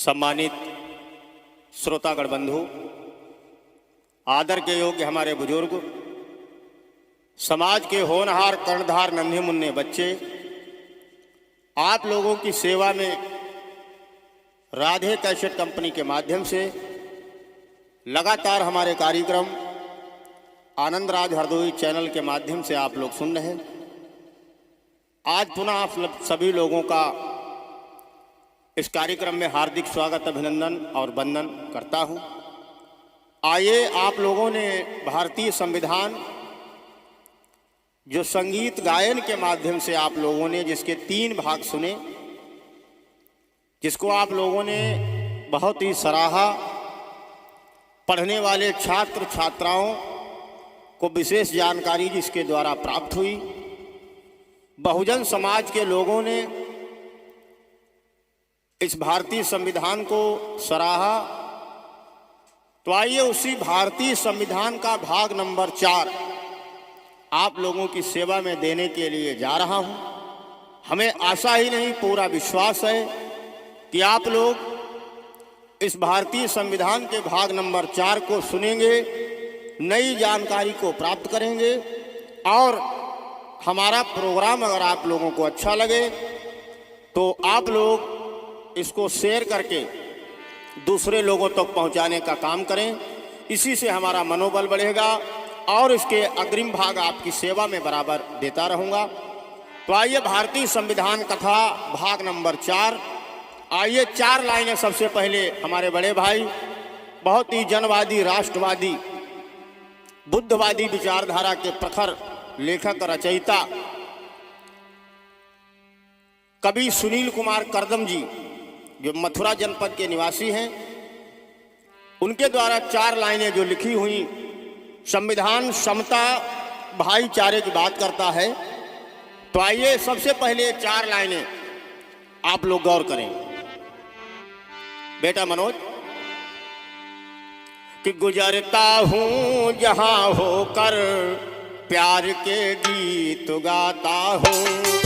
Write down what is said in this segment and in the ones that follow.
सम्मानित श्रोतागण बंधु, आदर के योग्य हमारे बुजुर्ग, समाज के होनहार कर्णधार नन्हे मुन्ने बच्चे, आप लोगों की सेवा में राधे कैसेट कंपनी के माध्यम से लगातार हमारे कार्यक्रम आनंद राज हरदोई चैनल के माध्यम से आप लोग सुन रहे हैं। आज पुनः आप सभी लोगों का इस कार्यक्रम में हार्दिक स्वागत, अभिनंदन और वंदन करता हूं। आइए, आप लोगों ने भारतीय संविधान जो संगीत गायन के माध्यम से आप लोगों ने जिसके 3 भाग सुने, जिसको आप लोगों ने बहुत ही सराहा, पढ़ने वाले छात्र छात्राओं को विशेष जानकारी जिसके द्वारा प्राप्त हुई, बहुजन समाज के लोगों ने इस भारतीय संविधान को सराहा। तो आइए, उसी भारतीय संविधान का भाग नंबर 4 आप लोगों की सेवा में देने के लिए जा रहा हूं। हमें आशा ही नहीं, पूरा विश्वास है कि आप लोग इस भारतीय संविधान के भाग नंबर 4 को सुनेंगे, नई जानकारी को प्राप्त करेंगे और हमारा प्रोग्राम अगर आप लोगों को अच्छा लगे तो आप लोग इसको शेयर करके दूसरे लोगों तक पहुंचाने का काम करें। इसी से हमारा मनोबल बढ़ेगा और इसके अग्रिम भाग आपकी सेवा में बराबर देता रहूंगा। तो आइए, भारतीय संविधान कथा भाग नंबर 4। आइए, 4 लाइनें सबसे पहले हमारे बड़े भाई, बहुत ही जनवादी, राष्ट्रवादी, बुद्धवादी विचारधारा के प्रखर लेखक रचयिता कवि सुनील कुमार करदम जी, जो मथुरा जनपद के निवासी हैं, उनके द्वारा 4 लाइनें जो लिखी हुई, संविधान समता भाईचारे की बात करता है। तो आइए, सबसे पहले 4 लाइनें आप लोग गौर करें। बेटा मनोज, कि गुजरता हूं जहां होकर प्यार के गीत गाता हूं,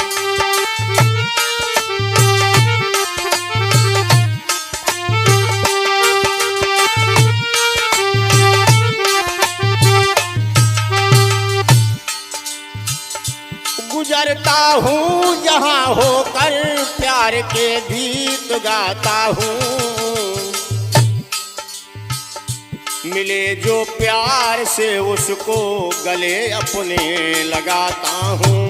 गुजरता हूँ जहाँ होकर प्यार के गीत गाता हूँ, मिले जो प्यार से उसको गले अपने लगाता हूँ।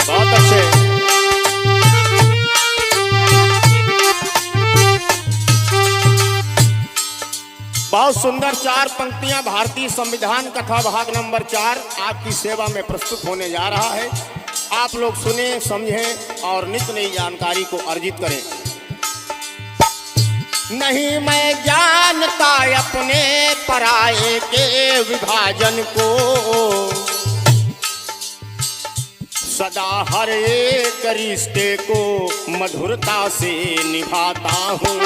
बहुत अच्छे। बहुत सुंदर 4 पंक्तियां भारतीय संविधान कथा भाग नंबर 4 आपकी सेवा में प्रस्तुत होने जा रहा है। आप लोग सुने, समझें और नित नई जानकारी को अर्जित करें। नहीं मैं जानता अपने पराये के विभाजन को, सदा हर एक रिश्ते को मधुरता से निभाता हूँ।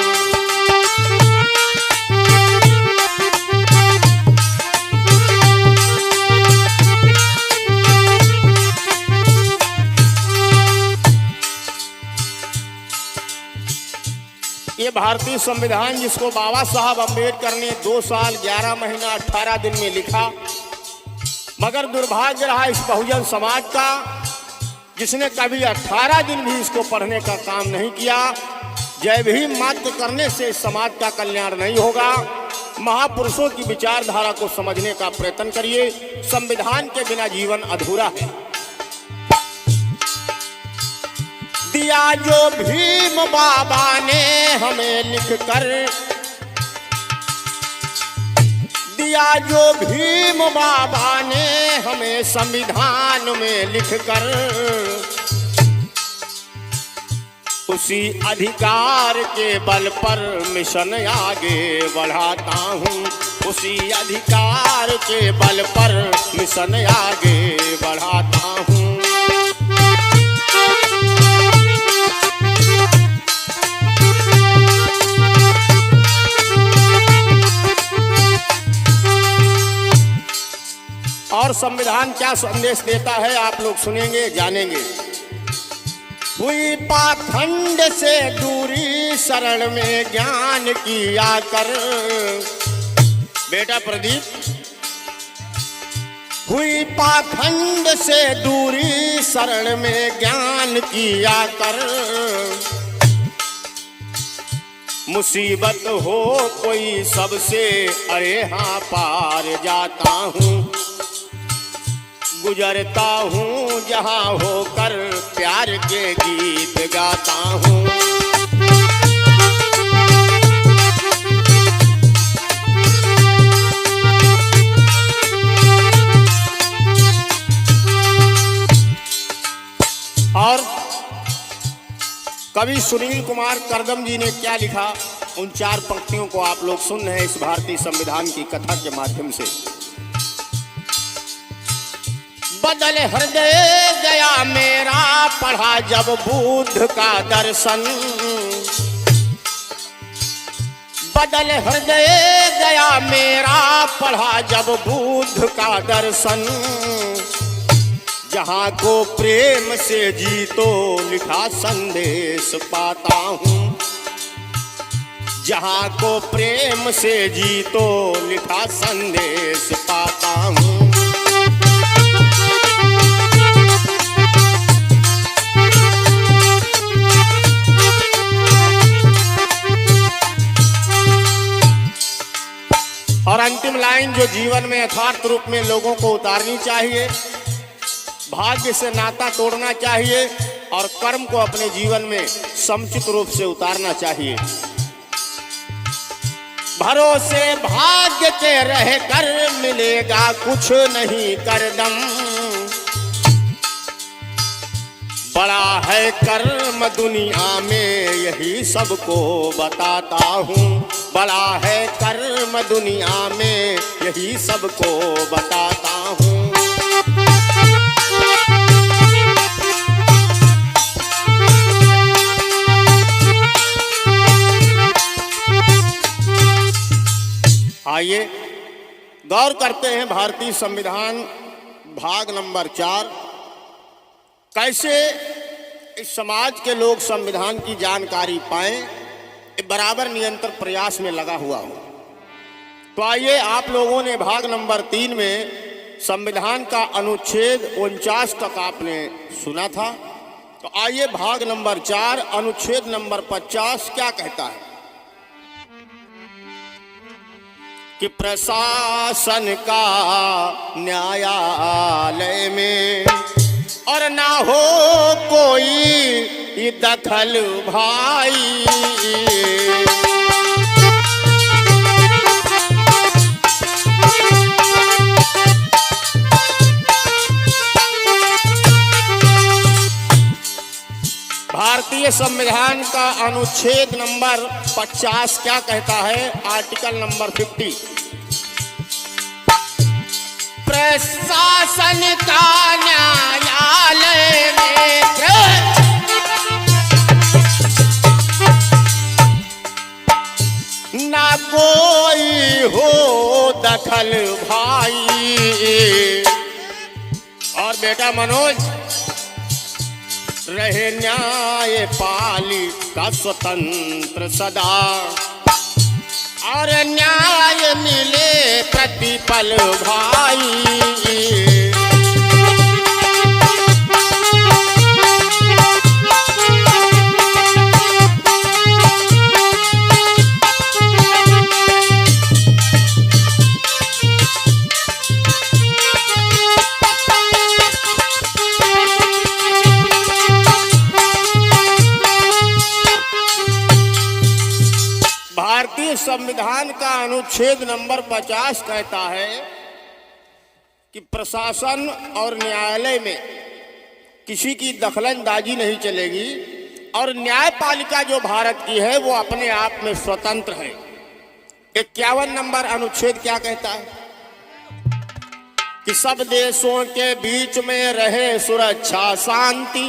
ये भारतीय संविधान जिसको बाबा साहब अम्बेडकर ने 2 साल 11 महीना 18 दिन में लिखा, मगर दुर्भाग्य रहा इस बहुजन समाज का, जिसने कभी 18 दिन भी इसको पढ़ने का काम नहीं किया। जय भीम मात्र करने से इस समाज का कल्याण नहीं होगा। महापुरुषों की विचारधारा को समझने का प्रयत्न करिए। संविधान के बिना जीवन अधूरा है। दिया जो भीम बाबा ने हमें लिखकर, दिया जो भीम बाबा ने हमें संविधान में लिखकर, उसी अधिकार के बल पर मिशन आगे बढ़ाता हूँ। उसी अधिकार के बल पर मिशन आगे बढ़ाता हूँ। और संविधान क्या संदेश देता है आप लोग सुनेंगे, जानेंगे। हुई पाखंड से दूरी, शरण में ज्ञान की आकर। बेटा प्रदीप, हुई पाखंड से दूरी, शरण में ज्ञान की आकर। मुसीबत हो कोई सबसे, अरे हाँ पार जाता हूँ। गुजरता हूँ जहाँ होकर, प्यार के गीत गाता हूँ। और कवि सुनील कुमार करदम जी ने क्या लिखा, उन 4 पंक्तियों को आप लोग सुन रहे हैं इस भारतीय संविधान की कथा के माध्यम से। बदल हृदय गया मेरा, पढ़ा जब बुद्ध का दर्शन। बदल हृदय गया मेरा, पढ़ा जब बुद्ध का दर्शन। जहाँ को प्रेम से जीतो, लिखा संदेश पाता हूँ। जहाँ को प्रेम से जीतो, लिखा संदेश पाता हूँ। और अंतिम लाइन जो जीवन में यथार्थ रूप में लोगों को उतारनी चाहिए, भाग्य से नाता तोड़ना चाहिए और कर्म को अपने जीवन में समुचित रूप से उतारना चाहिए। भरोसे भाग्य के रहकर, मिलेगा कुछ नहीं करदम। बड़ा है कर्म दुनिया में, यही सबको बताता हूँ। बड़ा है कर्म दुनिया में, यही सबको बताता हूँ। आइए गौर करते हैं भारतीय संविधान भाग नंबर 4। कैसे इस समाज के लोग संविधान की जानकारी पाएं, बराबर निरंतर प्रयास में लगा हुआ हूं। तो आइए, आप लोगों ने भाग नंबर 3 में संविधान का अनुच्छेद 49 तक आपने सुना था। तो आइए भाग नंबर 4 अनुच्छेद नंबर 50 क्या कहता है कि प्रशासन का न्यायालय में और ना हो कोई दखल भाई। भारतीय संविधान का अनुच्छेद नंबर 50 क्या कहता है? आर्टिकल नंबर 50, प्रशासन का न्यायालय में ना कोई हो दखल भाई। और बेटा मनोज, रहे न्यायपालिका स्वतंत्र सदा और न्याय मिले प्रतिपल भाई। भारतीय संविधान का अनुच्छेद नंबर 50 कहता है कि प्रशासन और न्यायालय में किसी की दखलंदाजी नहीं चलेगी और न्यायपालिका जो भारत की है वो अपने आप में स्वतंत्र है। 51 नंबर अनुच्छेद क्या कहता है कि सब देशों के बीच में रहे सुरक्षा शांति,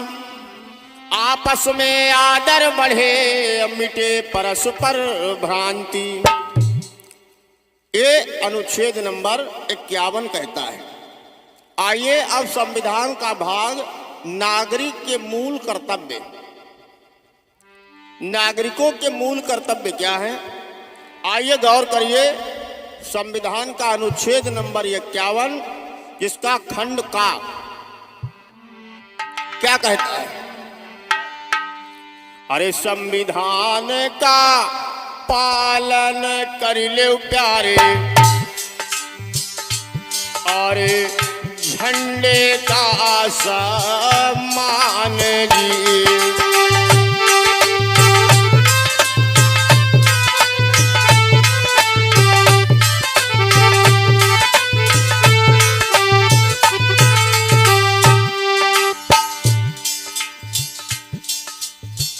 आपस में आदर बढ़े, मिटे परस्पर भ्रांति। ये अनुच्छेद नंबर 51 कहता है। आइए अब संविधान का भाग नागरिक के मूल कर्तव्य नागरिकों के मूल कर्तव्य क्या हैं? आइए गौर करिए। संविधान का अनुच्छेद नंबर 51, जिसका खंड का क्या कहता है? अरे संविधान का पालन कर ले प्यारे, और झंडे का सम्मान जी।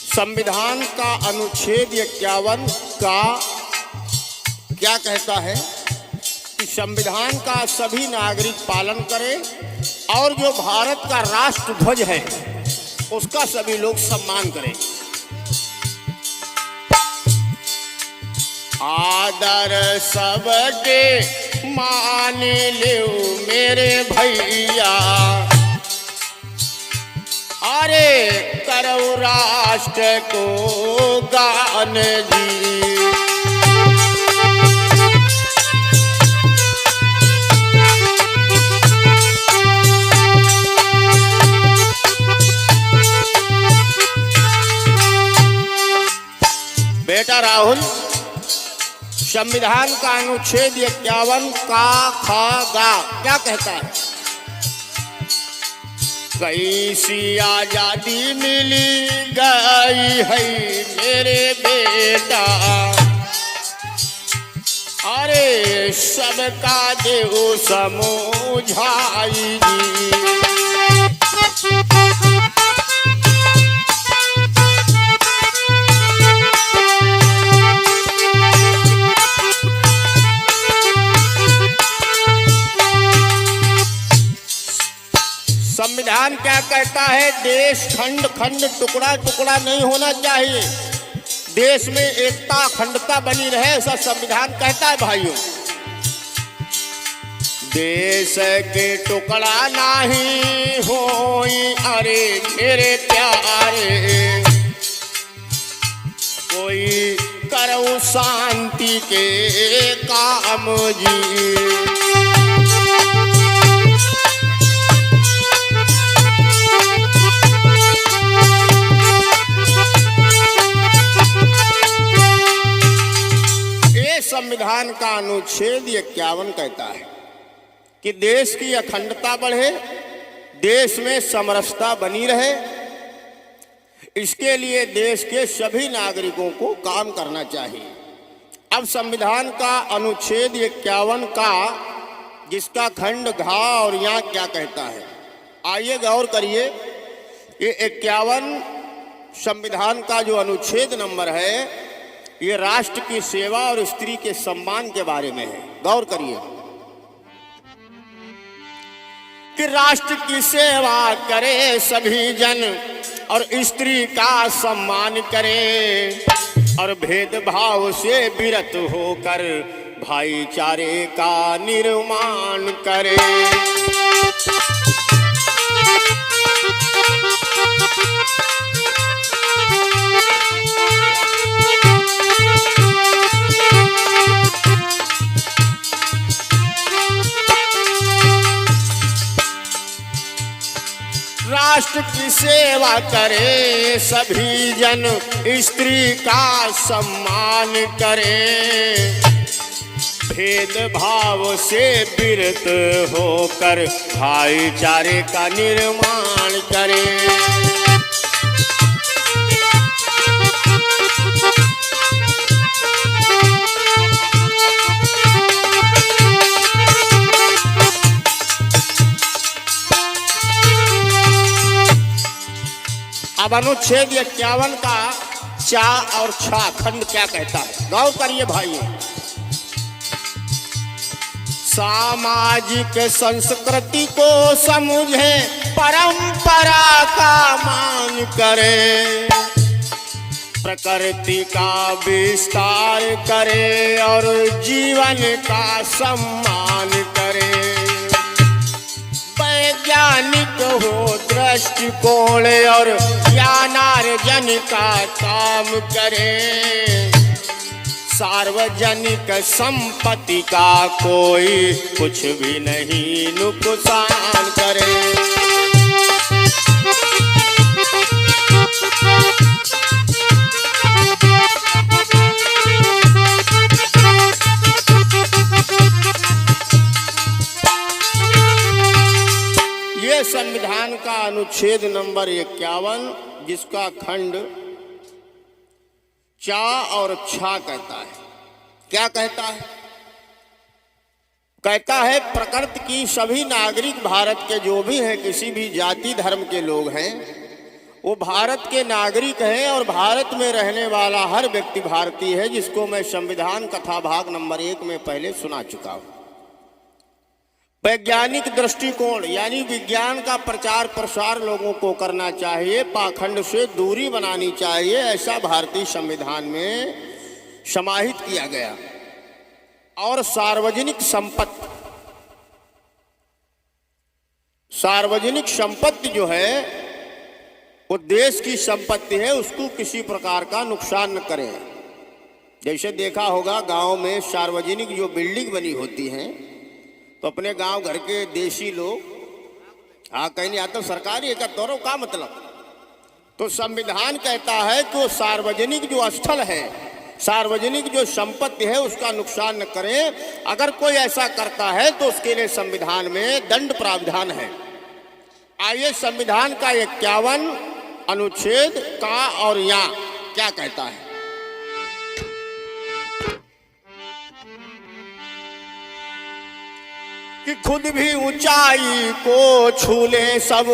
संविधान का अनुच्छेद 51 का क्या कहता है कि संविधान का सभी नागरिक पालन करें और जो भारत का राष्ट्र ध्वज है उसका सभी लोग सम्मान करें। आदर सबके मान ले मेरे भैया, अरे करो राष्ट्र को गान जी। बेटा राहुल, संविधान का अनुच्छेद 51 का खा गा क्या कहता है? कैसी आजादी मिली गई है मेरे बेटा, अरे सबका देव समझाई जी। संविधान क्या कहता है? देश खंड खंड टुकड़ा टुकड़ा नहीं होना चाहिए, देश में एकता अखंडता बनी रहे, ऐसा संविधान कहता है भाइयों। देश के टुकड़ा नहीं होई अरे मेरे प्यारे, कोई करो शांति के काम जी। संविधान का अनुच्छेद 51 कहता है कि देश की अखंडता बढ़े, देश में समरसता बनी रहे, इसके लिए देश के सभी नागरिकों को काम करना चाहिए। अब संविधान का अनुच्छेद 51 का जिसका खंड घा और यहाँ क्या कहता है, आइए गौर करिए। ये 51 संविधान का जो अनुच्छेद नंबर है ये राष्ट्र की सेवा और स्त्री के सम्मान के बारे में है। गौर करिए कि राष्ट्र की सेवा करे सभी जन और स्त्री का सम्मान करे, और भेदभाव से विरत होकर भाईचारे का निर्माण करे। राष्ट्र की सेवा करे सभी जन, स्त्री का सम्मान करे, भेदभाव से विरत होकर भाईचारे का निर्माण करे। अब अनुच्छेद 51 का चा और छा खंड क्या कहता है? गौर करिए भाइयों। सामाजिक संस्कृति को समझे, परंपरा का मान करे, प्रकृति का विस्तार करे और जीवन का सम्मान करे। वैज्ञानिक हो दृष्टिकोण और ज्ञानार्जन का काम करें। सार्वजनिक संपत्ति का कोई कुछ भी नहीं नुकसान करे। ये संविधान का अनुच्छेद नंबर 51, जिसका खंड चा और छा कहता है। क्या कहता है? कहता है प्रकृति की सभी नागरिक भारत के जो भी हैं, किसी भी जाति धर्म के लोग हैं, वो भारत के नागरिक हैं और भारत में रहने वाला हर व्यक्ति भारतीय है, जिसको मैं संविधान कथा भाग नंबर 1 में पहले सुना चुका हूं। वैज्ञानिक दृष्टिकोण यानी विज्ञान का प्रचार प्रसार लोगों को करना चाहिए, पाखंड से दूरी बनानी चाहिए, ऐसा भारतीय संविधान में समाहित किया गया। और सार्वजनिक संपत्ति जो है वो देश की संपत्ति है, उसको किसी प्रकार का नुकसान न करें। जैसे देखा होगा गांव में सार्वजनिक जो बिल्डिंग बनी होती हैं, तो अपने गांव घर के देशी लोग कहीं नहीं आता, सरकारी एक तौर का मतलब। तो संविधान कहता है कि वो सार्वजनिक जो स्थल है, सार्वजनिक जो संपत्ति है, उसका नुकसान न करें। अगर कोई ऐसा करता है तो उसके लिए संविधान में दंड प्रावधान है। आइए संविधान का 51 अनुच्छेद का और या क्या कहता है। कि खुद भी ऊंचाई को छू ले सब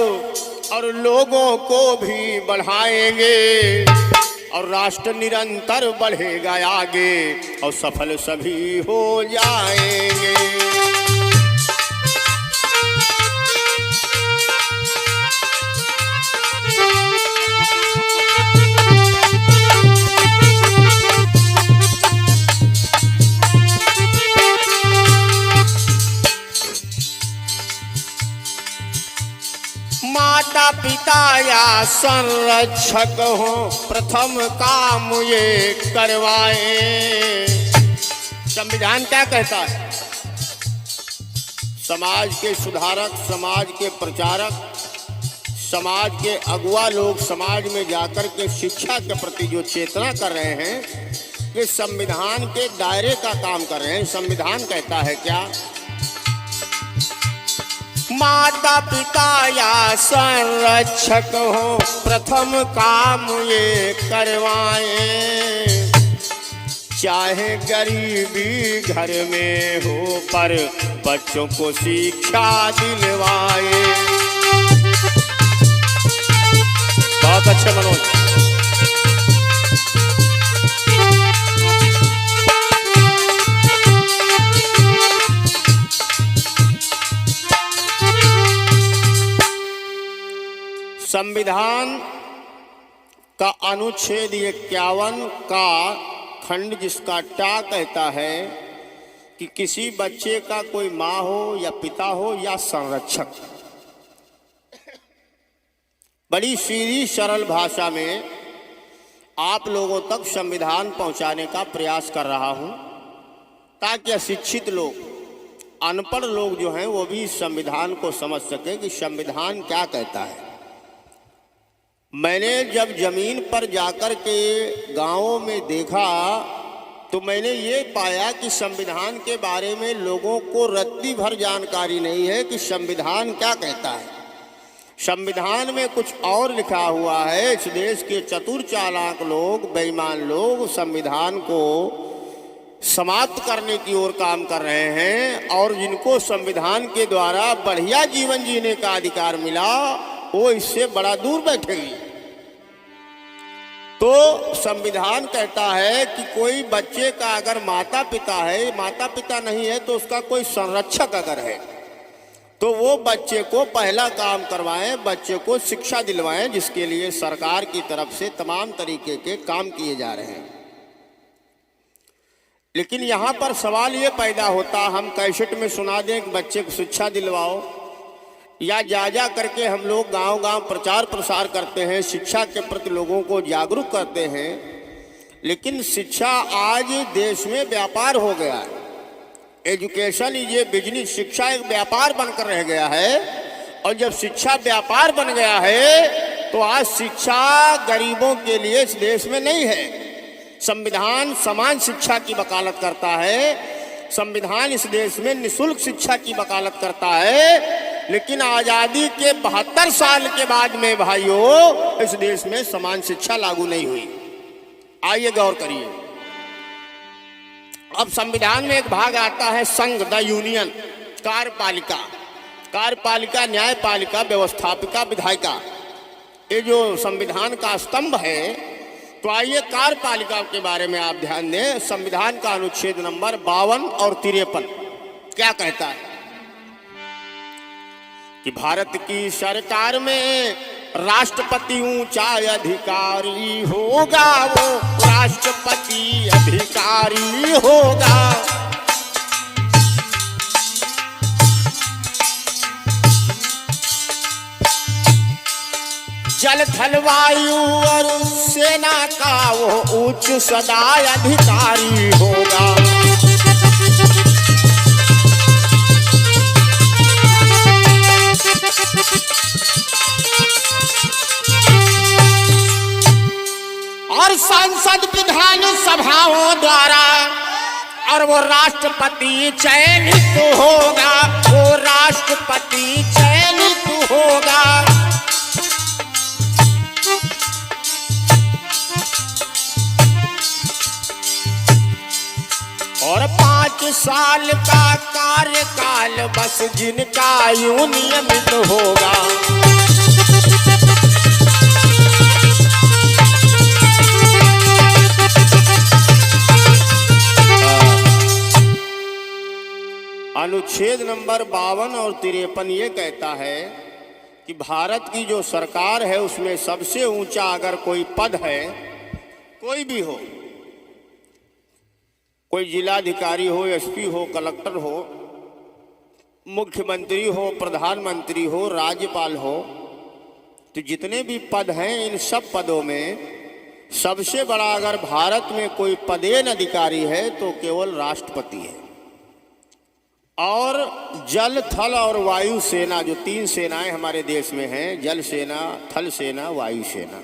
और लोगों को भी बढ़ाएंगे, और राष्ट्र निरंतर बढ़ेगा आगे और सफल सभी हो जाएंगे। माता पिता या संरक्षक हो, प्रथम काम ये करवाए। संविधान क्या कहता है? समाज के सुधारक, समाज के प्रचारक, समाज के अगुआ लोग समाज में जाकर के शिक्षा के प्रति जो चेतना कर रहे हैं, ये संविधान के दायरे का काम कर रहे हैं। संविधान कहता है क्या? माता पिता या संरक्षक हो, प्रथम काम ये करवाएं। चाहे गरीबी घर में हो पर बच्चों को शिक्षा दिलवाए। बहुत अच्छे मनोज। संविधान का अनुच्छेद 51 का खंड जिसका टा कहता है कि किसी बच्चे का कोई माँ हो या पिता हो या संरक्षक। बड़ी सीधी सरल भाषा में आप लोगों तक संविधान पहुंचाने का प्रयास कर रहा हूं, ताकि अशिक्षित लोग, अनपढ़ लोग जो हैं वो भी संविधान को समझ सकें कि संविधान क्या कहता है। मैंने जब जमीन पर जाकर के गांवों में देखा तो मैंने ये पाया कि संविधान के बारे में लोगों को रत्ती भर जानकारी नहीं है कि संविधान क्या कहता है। संविधान में कुछ और लिखा हुआ है। इस देश के चतुर चालाक लोग, बेईमान लोग संविधान को समाप्त करने की ओर काम कर रहे हैं, और जिनको संविधान के द्वारा बढ़िया जीवन जीने का अधिकार मिला वो इससे बड़ा दूर बैठेगी। तो संविधान कहता है कि कोई बच्चे का अगर माता पिता है, माता पिता नहीं है तो उसका कोई संरक्षक अगर है, तो वो बच्चे को पहला काम करवाएं, बच्चे को शिक्षा दिलवाएं, जिसके लिए सरकार की तरफ से तमाम तरीके के काम किए जा रहे हैं। लेकिन यहाँ पर सवाल ये पैदा होता, हम कैसेट में सुना दें कि बच्चे को शिक्षा दिलवाओ, या जा करके हम लोग गांव-गांव प्रचार प्रसार करते हैं, शिक्षा के प्रति लोगों को जागरूक करते हैं, लेकिन शिक्षा आज देश में व्यापार हो गया है। एजुकेशन ये बिजनेस, शिक्षा एक व्यापार बनकर रह गया है। और जब शिक्षा व्यापार बन गया है तो आज शिक्षा गरीबों के लिए इस देश में नहीं है। संविधान समान शिक्षा की वकालत करता है, संविधान इस देश में निःशुल्क शिक्षा की वकालत करता है, लेकिन आजादी के 72 साल के बाद में भाइयों इस देश में समान शिक्षा लागू नहीं हुई। आइए गौर करिए। अब संविधान में एक भाग आता है संघ, द यूनियन, कार्यपालिका, कार्यपालिका, न्यायपालिका, व्यवस्थापिका, विधायिका, ये जो संविधान का स्तंभ है। तो आइए कार्यपालिका के बारे में आप ध्यान दें। संविधान का अनुच्छेद नंबर 52 और 53 क्या कहता है कि भारत की सरकार में राष्ट्रपति ऊंचा अधिकारी होगा, वो राष्ट्रपति अधिकारी होगा। जल थल वायु और सेना का वो उच्च सदा अधिकारी होगा। और संसद विधान सभाओं द्वारा और वो राष्ट्रपति चयनित होगा, वो राष्ट्रपति चयनित होगा। और 5 साल का कार्यकाल बस जिनका यूं नियमित होगा। अनुच्छेद नंबर 52 और 53 ये कहता है कि भारत की जो सरकार है उसमें सबसे ऊंचा अगर कोई पद है, कोई भी हो, कोई जिलाधिकारी हो, एसपी हो, कलेक्टर हो, मुख्यमंत्री हो, प्रधानमंत्री हो, राज्यपाल हो, तो जितने भी पद हैं इन सब पदों में सबसे बड़ा अगर भारत में कोई पदेन अधिकारी है तो केवल राष्ट्रपति है। और जल, थल और वायु सेना, जो 3 सेनाएं हमारे देश में हैं, जल सेना, थल सेना, वायु सेना,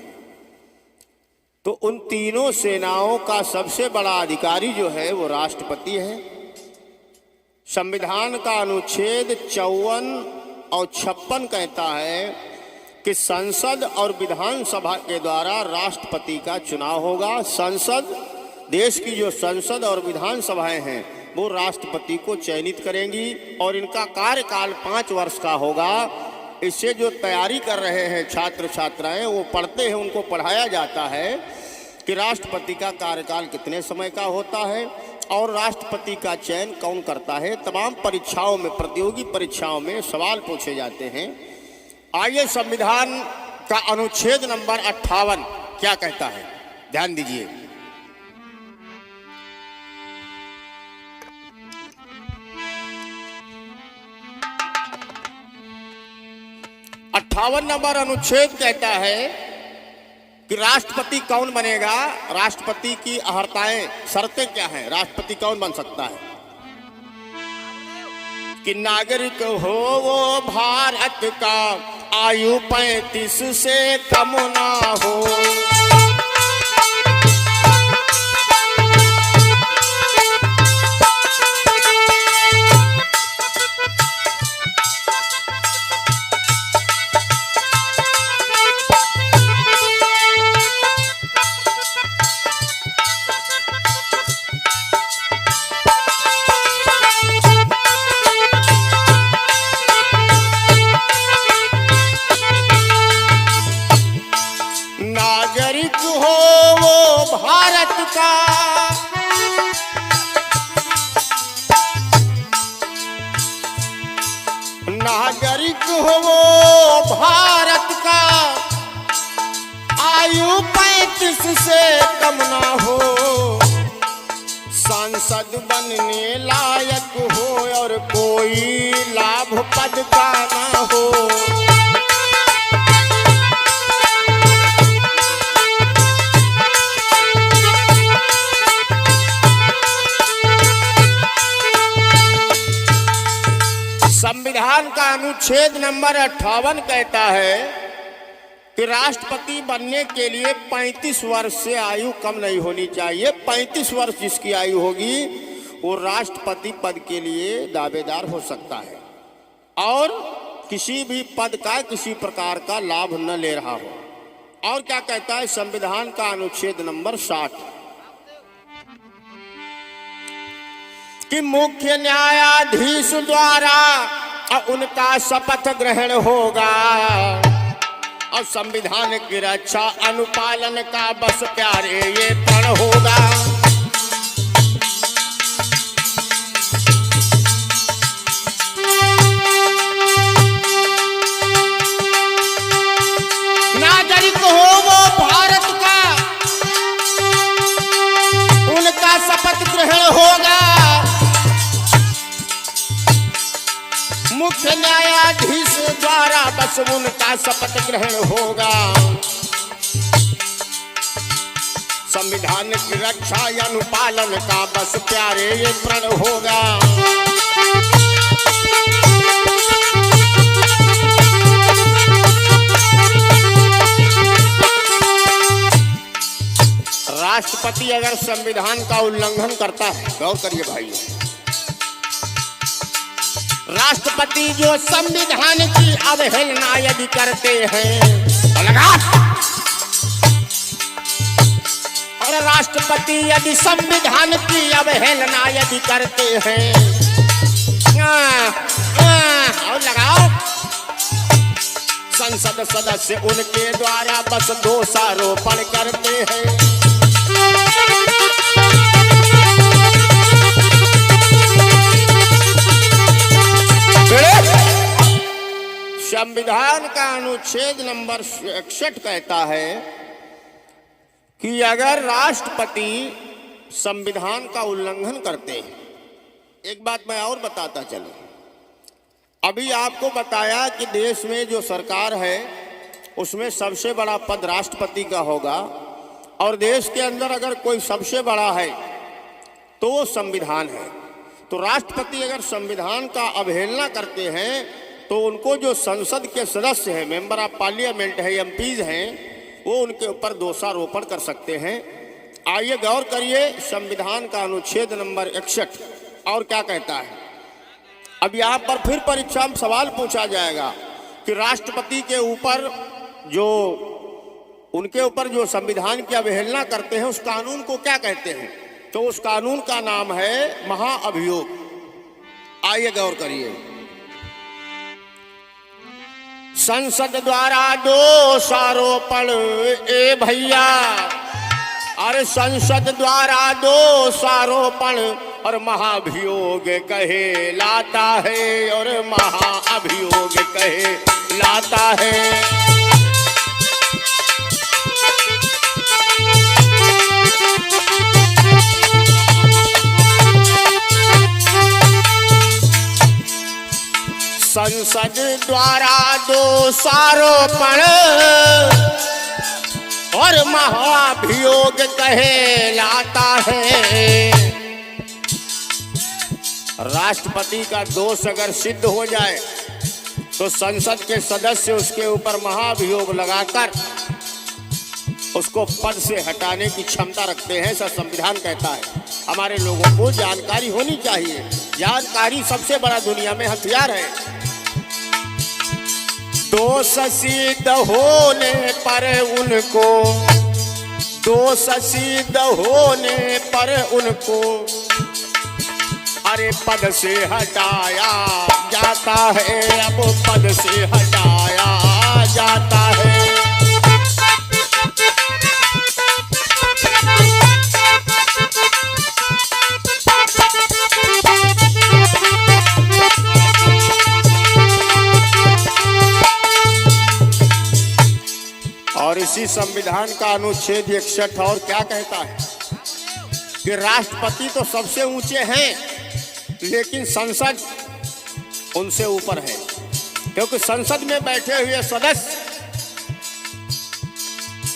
तो उन तीनों सेनाओं का सबसे बड़ा अधिकारी जो है वो राष्ट्रपति है। संविधान का अनुच्छेद 54 और 56 कहता है कि संसद और विधानसभा के द्वारा राष्ट्रपति का चुनाव होगा। संसद, देश की जो संसद और विधानसभाएं हैं वो राष्ट्रपति को चयनित करेंगी और इनका कार्यकाल 5 वर्ष का होगा। इससे जो तैयारी कर रहे हैं छात्र छात्राएं वो पढ़ते हैं, उनको पढ़ाया जाता है कि राष्ट्रपति का कार्यकाल कितने समय का होता है और राष्ट्रपति का चयन कौन करता है। तमाम परीक्षाओं में, प्रतियोगी परीक्षाओं में सवाल पूछे जाते हैं। आइए संविधान का अनुच्छेद नंबर 58 क्या कहता है, ध्यान दीजिए। अट्ठावन नंबर अनुच्छेद कहता है कि राष्ट्रपति कौन बनेगा, राष्ट्रपति की अहर्ताएं, शर्तें क्या हैं, राष्ट्रपति कौन बन सकता है। कि नागरिक हो वो भारत का, आयु 35 से कम ना हो। नागरिक हो वो भारत का, नागरिक हो वो भारत का, आयु 35 से कम ना हो। सांसद बनने लायक हो और कोई लाभ पद का ना हो। संविधान का अनुच्छेद नंबर 58 कहता है कि राष्ट्रपति बनने के लिए 35 वर्ष से आयु कम नहीं होनी चाहिए। 35 वर्ष जिसकी आयु होगी वो राष्ट्रपति पद के लिए दावेदार हो सकता है और किसी भी पद का किसी प्रकार का लाभ न ले रहा हो। और क्या कहता है संविधान का अनुच्छेद नंबर 60 कि मुख्य न्यायाधीश द्वारा उनका शपथ ग्रहण होगा और संविधान की रक्षा अनुपालन का बस प्यारे ये प्रण होगा। नागरिक हो वो भारत का, उनका शपथ ग्रहण होगा। मुख्य न्यायाधीश द्वारा बस उनका शपथ ग्रहण होगा। संविधान की रक्षा या अनुपालन का बस प्यारे ये प्रण होगा। राष्ट्रपति अगर संविधान का उल्लंघन करता है, गौर करिए भाई, राष्ट्रपति जो संविधान की अवहेलना यदि करते हैं तो लगा, और राष्ट्रपति यदि संविधान की अवहेलना यदि करते हैं और लगाओ, संसद सदस्य उनके द्वारा बस दोषारोपण करते हैं। संविधान का अनुच्छेद नंबर 61 कहता है कि अगर राष्ट्रपति संविधान का उल्लंघन करते हैं, एक बात मैं और बताता चलूं, अभी आपको बताया कि देश में जो सरकार है उसमें सबसे बड़ा पद राष्ट्रपति का होगा और देश के अंदर अगर कोई सबसे बड़ा है तो वो संविधान है। तो राष्ट्रपति अगर संविधान का अवहेलना करते हैं तो उनको जो संसद के सदस्य हैं, मेंबर ऑफ पार्लियामेंट है, एमपीज हैं, वो उनके ऊपर दोषारोपण कर सकते हैं। आइए गौर करिए संविधान का अनुच्छेद नंबर 61 और क्या कहता है। अब यहाँ पर फिर परीक्षा में सवाल पूछा जाएगा कि राष्ट्रपति के ऊपर जो उनके ऊपर जो संविधान की अवहेलना करते हैं उस कानून को क्या कहते हैं, तो उस कानून का नाम है महाअभियोग। आइए गौर करिए। संसद द्वारा दोषारोपण, ए भैया, अरे संसद द्वारा दोषारोपण और महाभियोग कहे लाता है, और महाअभियोग कहे लाता है। संसद द्वारा दोषारोपण और महाभियोग कहे लाता है। राष्ट्रपति का दोष अगर सिद्ध हो जाए तो संसद के सदस्य उसके ऊपर महाभियोग लगाकर उसको पद से हटाने की क्षमता रखते हैं, ऐसा संविधान कहता है। हमारे लोगों को जानकारी होनी चाहिए, जानकारी सबसे बड़ा दुनिया में हथियार है। दोष सिद्ध होने पर उनको, दोष सिद्ध होने पर उनको अरे पद से हटाया जाता है, अब पद से हटाया जाता है। और इसी संविधान का अनुच्छेद 61 और क्या कहता है कि राष्ट्रपति तो सबसे ऊंचे हैं लेकिन संसद उनसे ऊपर है, क्योंकि संसद में बैठे हुए सदस्य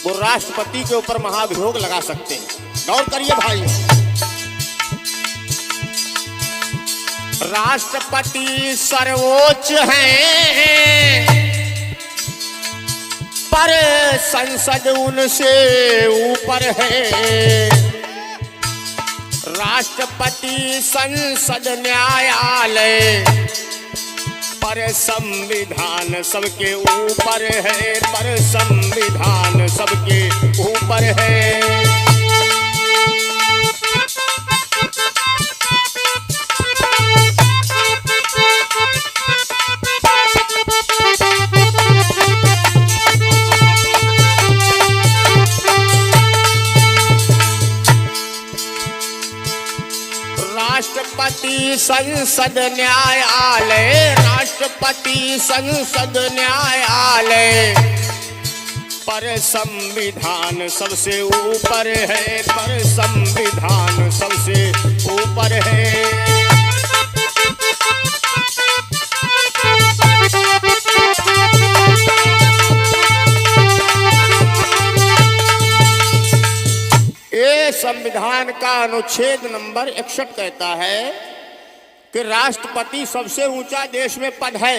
वो राष्ट्रपति के ऊपर महाभियोग लगा सकते हैं। गौर करिए भाई, राष्ट्रपति सर्वोच्च हैं, पर संसद उनसे ऊपर है। राष्ट्रपति संसद न्यायालय, पर संविधान सबके ऊपर है, पर संविधान सबके ऊपर है। राष्ट्रपति संसद न्यायालय, राष्ट्रपति संसद न्यायालय, पर संविधान सबसे ऊपर है, पर संविधान सबसे ऊपर है। ये संविधान का अनुच्छेद नंबर 61 कहता है कि राष्ट्रपति सबसे ऊंचा देश में पद है,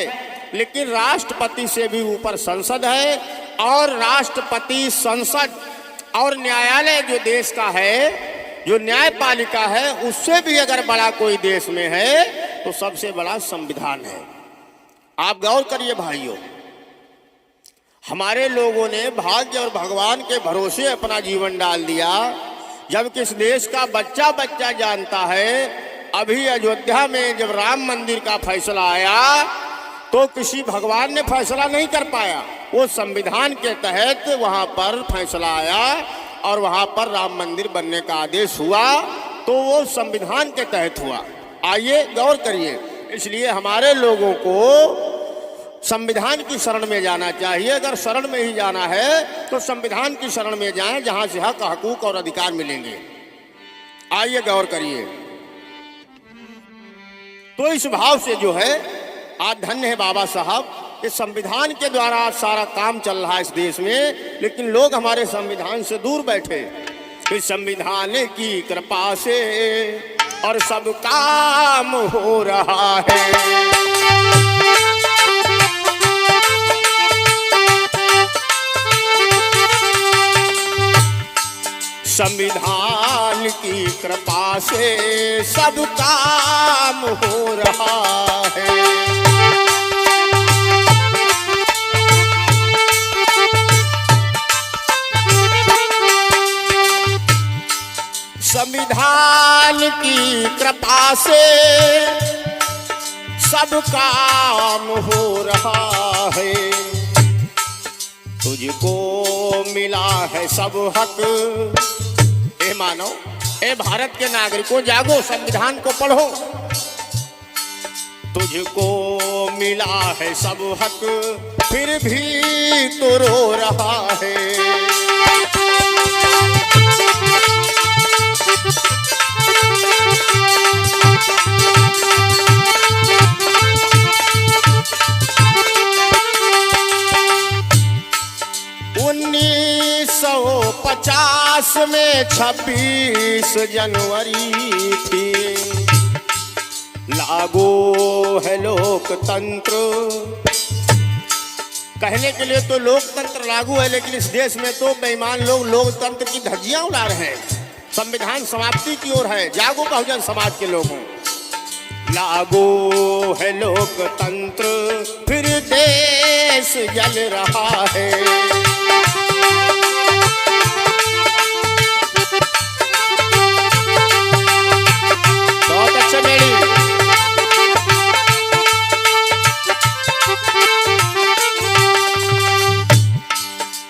लेकिन राष्ट्रपति से भी ऊपर संसद है, और राष्ट्रपति, संसद और न्यायालय जो देश का है, जो न्यायपालिका है, उससे भी अगर बड़ा कोई देश में है तो सबसे बड़ा संविधान है। आप गौर करिए भाइयों, हमारे लोगों ने भाग्य और भगवान के भरोसे अपना जीवन डाल दिया, जबकि इस देश का बच्चा बच्चा जानता है। अभी अयोध्या में जब राम मंदिर का फैसला आया तो किसी भगवान ने फैसला नहीं कर पाया, वो संविधान के तहत वहां पर फैसला आया और वहां पर राम मंदिर बनने का आदेश हुआ, तो वो संविधान के तहत हुआ। आइए गौर करिए, इसलिए हमारे लोगों को संविधान की शरण में जाना चाहिए। अगर शरण में ही जाना है तो संविधान की शरण में जाएं, जहां से हक, हकूक और अधिकार मिलेंगे। आइए गौर करिए। तो इस भाव से जो है आज धन्य है बाबा साहब, इस संविधान के द्वारा आज सारा काम चल रहा है इस देश में, लेकिन लोग हमारे संविधान से दूर बैठे। इस संविधान की कृपा से और सब काम हो रहा है। संविधान की कृपा से सब काम हो रहा है। संविधान की कृपा से सब काम हो रहा है। तुझको मिला है सब हक। ए मानो, ए भारत के नागरिकों, जागो, संविधान को पढ़ो। तुझको मिला है सब हक, फिर भी तो रो रहा है। में 26 जनवरी थी, लागू है लोकतंत्र। कहने के लिए तो लोकतंत्र लागू है, लेकिन इस देश में तो बेईमान लोग लोकतंत्र की धज्जियां उड़ा रहे हैं। संविधान समाप्ति की ओर है। जागो बहुजन समाज के लोगों, लागू है लोकतंत्र, फिर देश जल रहा है।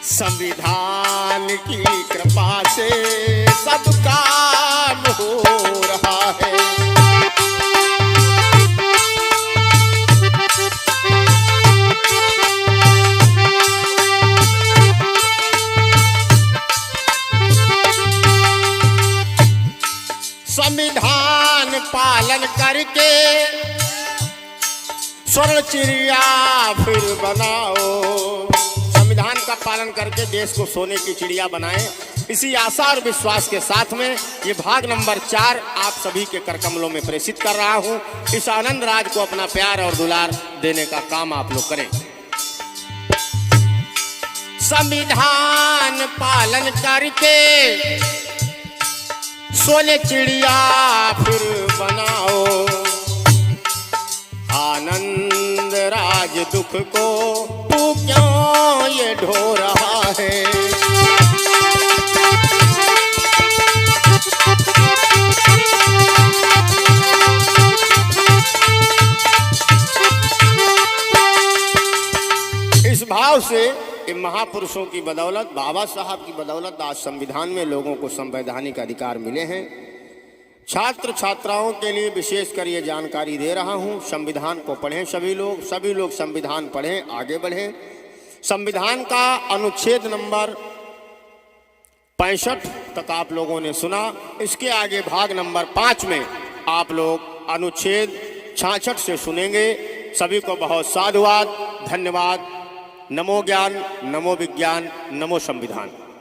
संविधान की कृपा से सब काम हो रहा है। संविधान पालन करके स्वर्ण चिड़िया फिर बनाओ। संविधान का पालन करके देश को सोने की चिड़िया बनाएं। इसी आशा और विश्वास के साथ में ये भाग नंबर 4 आप सभी के कर कमलों में प्रेषित कर रहा हूं। इस आनंद राज को अपना प्यार और दुलार देने का काम आप लोग करें। संविधान पालन करके सोने चिड़िया फिर बनाओ, आनंद राज दुख को तू क्यों ये ढो रहा है। इस भाव से इन महापुरुषों की बदौलत, बाबा साहब की बदौलत आज संविधान में लोगों को संवैधानिक अधिकार मिले हैं। छात्र छात्राओं के लिए विशेषकर ये जानकारी दे रहा हूँ, संविधान को पढ़ें सभी लोग संविधान पढ़ें, आगे बढ़ें। संविधान का अनुच्छेद नंबर 65 तक आप लोगों ने सुना। इसके आगे भाग नंबर 5 में आप लोग अनुच्छेद 66 से सुनेंगे। सभी को बहुत साधुवाद, धन्यवाद। नमो ज्ञान, नमो विज्ञान, नमो संविधान।